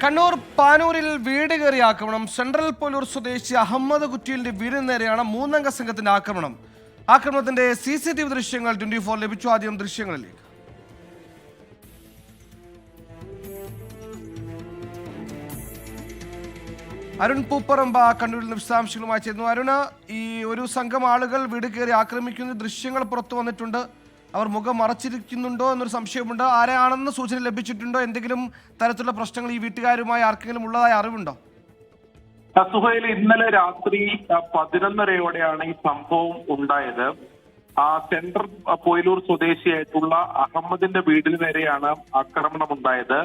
കണ്ണൂർ പാനൂരിൽ വീട് കയറി ആക്രമണം. സെൻട്രൽ പോലൂർ സ്വദേശി അഹമ്മദ് കുറ്റിയിലിന്റെ വീടിന് നേരെയാണ് മൂന്നംഗ സംഘത്തിന്റെ ആക്രമണം. ആക്രമണത്തിന്റെ CCTV ദൃശ്യങ്ങൾ 24 ലഭിച്ചു. ആദ്യം ദൃശ്യങ്ങളിലേക്ക്. അരുൺ പൂപ്പറമ്പ കണ്ണൂരിൽ നിന്ന് വിശദാംശങ്ങളുമായി ചേരുന്നു. അരുണ്, ഈ ഒരു സംഘം ആളുകൾ വീട് കയറി ആക്രമിക്കുന്ന ദൃശ്യങ്ങൾ പുറത്തു വന്നിട്ടുണ്ട്. അവർ മുഖം മറച്ചിരിക്കുന്നുണ്ടോ എന്നൊരു സംശയമുണ്ട്. ആരെയാണെന്ന് സൂചന ലഭിച്ചിട്ടുണ്ടോ? എന്തെങ്കിലും തരത്തിലുള്ള പ്രശ്നങ്ങൾ ഈ വീട്ടുകാരുമായി ആർക്കെങ്കിലും ഉള്ളതായി അറിവുണ്ടോ? സുഹൈൽ, ഇന്നലെ രാത്രി 11:30യോടെയാണ് ഈ സംഭവം ഉണ്ടായത്. സെൻട്രൽ പോയിലൂർ സ്വദേശിയായിട്ടുള്ള അഹമ്മദിന്റെ വീടിന് നേരെയാണ് ആക്രമണം ഉണ്ടായത്.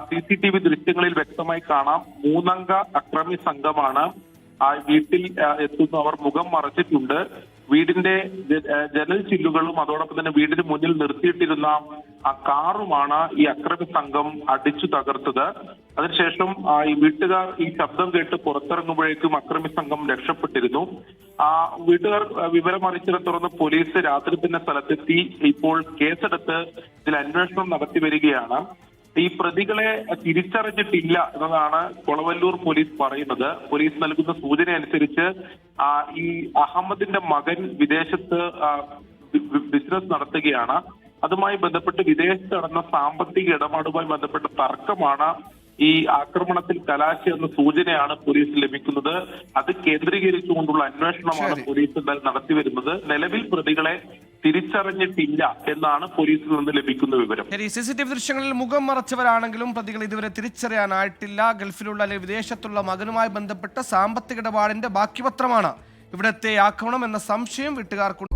CCTV ദൃശ്യങ്ങളിൽ വ്യക്തമായി കാണാം. മൂന്നംഗ അക്രമി സംഘമാണ് ആ വീട്ടിൽ എത്തുന്നവർ മുഖം മറച്ചിട്ടുണ്ട്. വീടിന്റെ ജനൽ ചില്ലുകളും അതോടൊപ്പം തന്നെ വീടിന് മുന്നിൽ നിർത്തിയിട്ടിരുന്ന ആ കാറുമാണ് ഈ അക്രമി സംഘം അടിച്ചു തകർത്തത്. അതിനുശേഷം ഈ വീട്ടുകാർ ഈ ശബ്ദം കേട്ട് പുറത്തിറങ്ങുമ്പോഴേക്കും അക്രമി സംഘം രക്ഷപ്പെട്ടിരുന്നു. വീട്ടുകാർ വിവരം അറിയിച്ചതിനെ തുടർന്ന് പോലീസ് രാത്രി തന്നെ സ്ഥലത്തെത്തി ഇപ്പോൾ കേസെടുത്ത് ഇതിൽ അന്വേഷണം നടത്തി വരികയാണ്. ഈ പ്രതികളെ തിരിച്ചറിഞ്ഞിട്ടില്ല എന്നതാണ് കൊളവല്ലൂർ പോലീസ് പറയുന്നത്. പോലീസ് നൽകുന്ന സൂചന അനുസരിച്ച് ഈ അഹമ്മദിന്റെ മകൻ വിദേശത്ത് ബിസിനസ് നടത്തുകയാണ്. അതുമായി ബന്ധപ്പെട്ട് വിദേശത്ത് നടന്ന സാമ്പത്തിക ഇടപാടുമായി ബന്ധപ്പെട്ട തർക്കമാണ് ഈ ആക്രമണത്തിൽ കലാശിയെന്ന സൂചനയാണ് പോലീസിന് ലഭിക്കുന്നത്. അത് കേന്ദ്രീകരിച്ചുകൊണ്ടുള്ള അന്വേഷണമാണ് പോലീസ് നടത്തി വരുന്നത്. നിലവിൽ പ്രതികളെ തിരിച്ചറിഞ്ഞിട്ടില്ല എന്നാണ് പോലീസിൽ നിന്ന് ലഭിക്കുന്ന വിവരം. CCTV ദൃശ്യങ്ങളിൽ മുഖം മറച്ചവരാണെങ്കിലും പ്രതികൾ ഇതുവരെ തിരിച്ചറിയാനായിട്ടില്ല. ഗൾഫിലുള്ള അല്ലെങ്കിൽ വിദേശത്തുള്ള മകനുമായി ബന്ധപ്പെട്ട സാമ്പത്തിക ഇടപാടിന്റെ ബാക്കിപത്രമാണ് ഇവിടത്തെ ആക്രമണം എന്ന സംശയം വീട്ടുകാർക്കുണ്ട്.